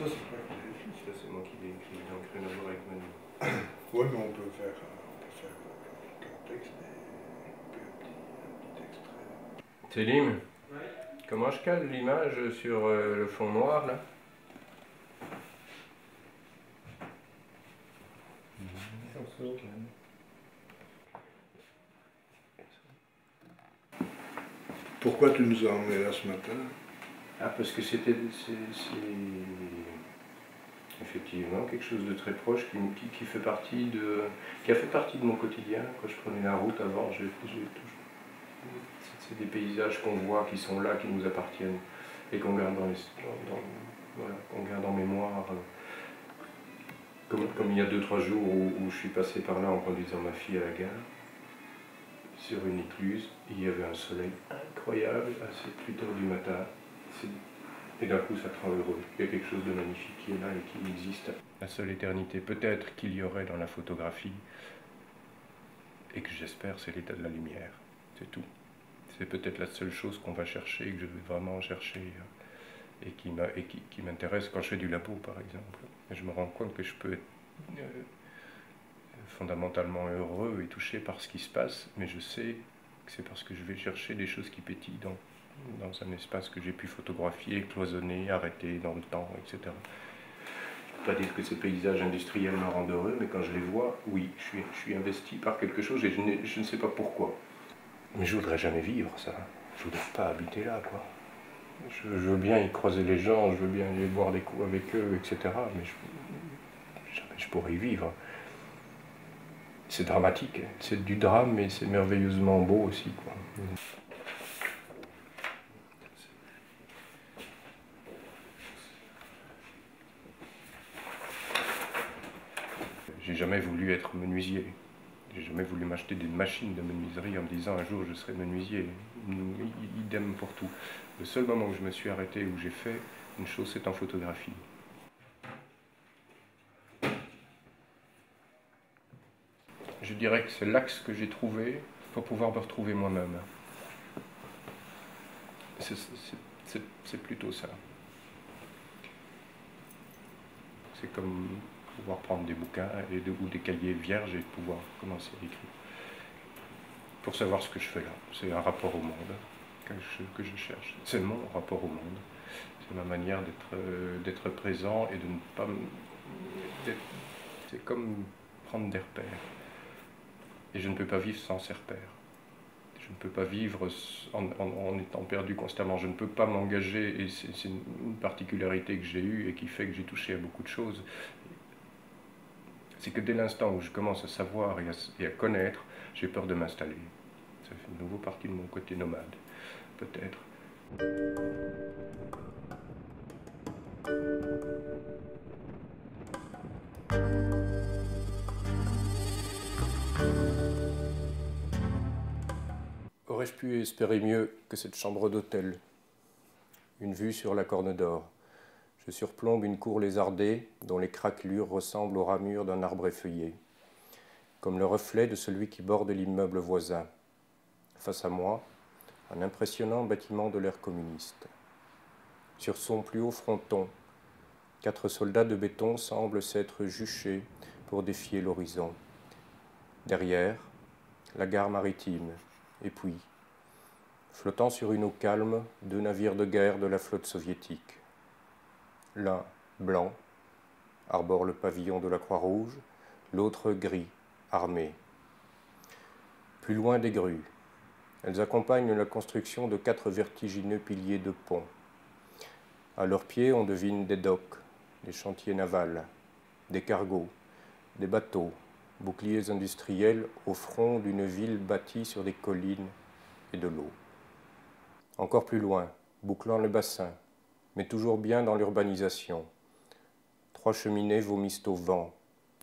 Ça, c'est pas que les fiches, là, c'est moi qui l'ai écrit, donc rien à voir avec Manu. Oui, mais on peut faire un texte et un petit extrait. Télim, comment je cale l'image sur le fond noir, là? Pourquoi tu nous as emmenés là ce matin? Ah, parce que c'est effectivement quelque chose de très proche qui fait partie qui a fait partie de mon quotidien. Quand je prenais la route avant, c'est des paysages qu'on voit, qui sont là, qui nous appartiennent et qu'on garde voilà, qu'on garde en mémoire. Comme il y a 2-3 jours où je suis passé par là en conduisant ma fille à la gare, sur une écluse, il y avait un soleil incroyable à 7-8 heures du matin. Et d'un coup, ça te rend heureux. Il y a quelque chose de magnifique qui est là et qui existe. La seule éternité, peut-être qu'il y aurait dans la photographie, et que j'espère, c'est l'état de la lumière. C'est tout. C'est peut-être la seule chose qu'on va chercher, et que je vais vraiment chercher, et qui m'intéresse quand je fais du labo, par exemple. Et je me rends compte que je peux être fondamentalement heureux et touché par ce qui se passe, mais je sais que c'est parce que je vais chercher des choses qui pétillent dans un espace que j'ai pu photographier, cloisonner, arrêter dans le temps, etc. Je ne peux pas dire que ces paysages industriels me rendent heureux, mais quand je les vois, oui, je suis investi par quelque chose et je ne sais pas pourquoi. Mais je ne voudrais jamais vivre ça. Je ne voudrais pas habiter là, quoi. Je veux bien y croiser les gens, je veux bien aller boire des coups avec eux, etc. Mais jamais je pourrais y vivre. C'est dramatique, c'est du drame, mais c'est merveilleusement beau aussi, quoi. J'ai jamais voulu être menuisier. J'ai jamais voulu m'acheter des machines de menuiserie en me disant un jour je serai menuisier. Idem pour tout. Le seul moment où je me suis arrêté, où j'ai fait une chose, c'est en photographie. Je dirais que c'est l'axe que j'ai trouvé pour pouvoir me retrouver moi-même. C'est plutôt ça. C'est comme pouvoir prendre des bouquins ou des cahiers vierges et pouvoir commencer à écrire. Pour savoir ce que je fais là. C'est un rapport au monde que je cherche. C'est mon rapport au monde. C'est ma manière d'être présent et de ne pas... C'est comme prendre des repères. Et je ne peux pas vivre sans ces repères. Je ne peux pas vivre en étant perdu constamment. Je ne peux pas m'engager, et c'est une particularité que j'ai eue et qui fait que j'ai touché à beaucoup de choses. C'est que dès l'instant où je commence à savoir et à connaître, j'ai peur de m'installer. Ça fait de nouveau partie de mon côté nomade, peut-être. Aurais-je pu espérer mieux que cette chambre d'hôtel? Une vue sur la Corne d'Or. Je surplombe une cour lézardée dont les craquelures ressemblent aux ramures d'un arbre effeuillé, comme le reflet de celui qui borde l'immeuble voisin. Face à moi, un impressionnant bâtiment de l'ère communiste. Sur son plus haut fronton, 4 soldats de béton semblent s'être juchés pour défier l'horizon. Derrière, la gare maritime, et puis, flottant sur une eau calme, 2 navires de guerre de la flotte soviétique. L'un, blanc, arbore le pavillon de la Croix-Rouge, l'autre gris, armé. Plus loin des grues, Elles accompagnent la construction de 4 vertigineux piliers de pont. À leurs pieds, on devine des docks, des chantiers navals, des cargos, des bateaux, boucliers industriels au front d'une ville bâtie sur des collines et de l'eau. Encore plus loin, bouclant le bassin, mais toujours bien dans l'urbanisation. 3 cheminées vomissent au vent.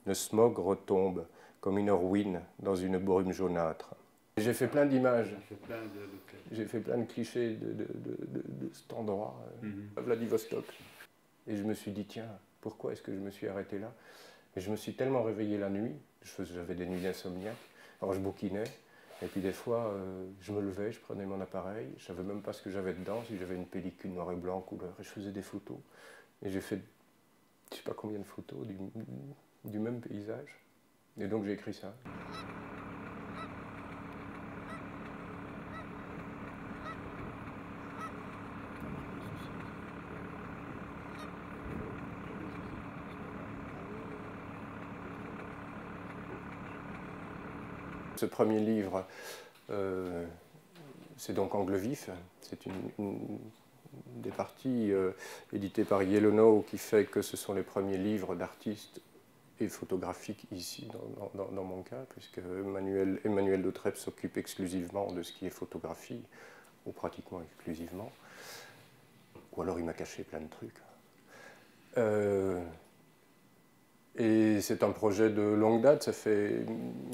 Le smog retombe comme une ruine dans une brume jaunâtre. J'ai fait plein d'images. J'ai fait plein de clichés de cet endroit, à Vladivostok. Et je me suis dit, tiens, pourquoi est-ce que je me suis arrêté là? Et je me suis tellement réveillé la nuit, j'avais des nuits d'insomniaque, alors je bouquinais, et puis des fois, je me levais, je prenais mon appareil, je ne savais même pas ce que j'avais dedans, si j'avais une pellicule noir et blanc, couleur, et je faisais des photos. Et j'ai fait, je ne sais pas combien de photos du même paysage. Et donc j'ai écrit ça. Ce premier livre, c'est donc Angle vif, c'est une des parties éditées par Yellowknow qui fait que ce sont les premiers livres d'artistes et photographiques ici, dans mon cas, puisque Emmanuel Dautrep s'occupe exclusivement de ce qui est photographie, ou pratiquement exclusivement, ou alors il m'a caché plein de trucs. Et c'est un projet de longue date,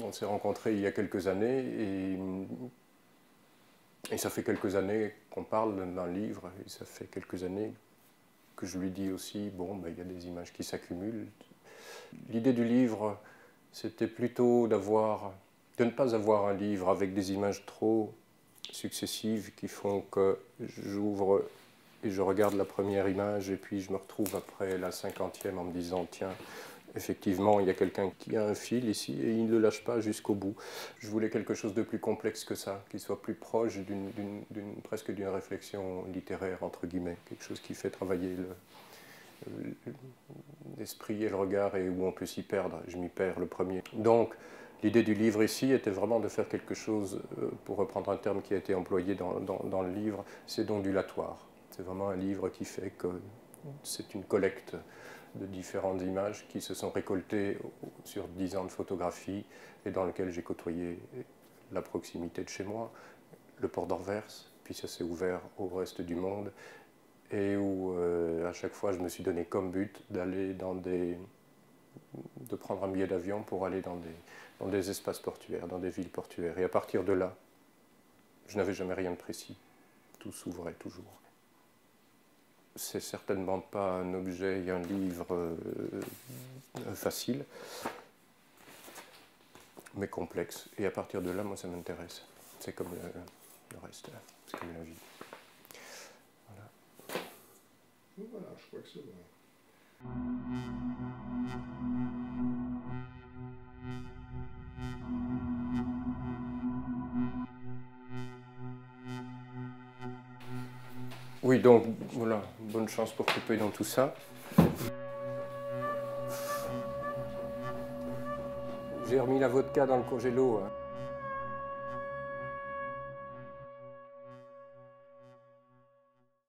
on s'est rencontrés il y a quelques années, et ça fait quelques années qu'on parle d'un livre, et ça fait quelques années que je lui dis aussi, bon, ben, il y a des images qui s'accumulent. L'idée du livre, c'était plutôt de ne pas avoir un livre avec des images trop successives qui font que j'ouvre et je regarde la première image, et puis je me retrouve après la 50e en me disant, tiens, effectivement, il y a quelqu'un qui a un fil ici et il ne le lâche pas jusqu'au bout. Je voulais quelque chose de plus complexe que ça, qui soit plus proche presque d'une réflexion littéraire, entre guillemets, quelque chose qui fait travailler l'esprit et le regard et où on peut s'y perdre. Je m'y perds le premier. Donc, l'idée du livre ici était vraiment de faire quelque chose, pour reprendre un terme qui a été employé dans le livre, c'est ondulatoire. C'est vraiment un livre qui fait que c'est une collecte de différentes images qui se sont récoltées sur 10 ans de photographie et dans lequel j'ai côtoyé la proximité de chez moi, le port d'Anvers, puis ça s'est ouvert au reste du monde et où à chaque fois je me suis donné comme but d'aller de prendre un billet d'avion pour aller dans des espaces portuaires, dans des villes portuaires. Et à partir de là, je n'avais jamais rien de précis, tout s'ouvrait toujours. C'est certainement pas un objet et un livre facile, mais complexe. Et à partir de là, moi, ça m'intéresse. C'est comme le reste, c'est comme la vie. Voilà. Voilà, je crois que c'est bon. Oui, donc, voilà, bonne chance pour couper dans tout ça. J'ai remis la vodka dans le congélo. Hein.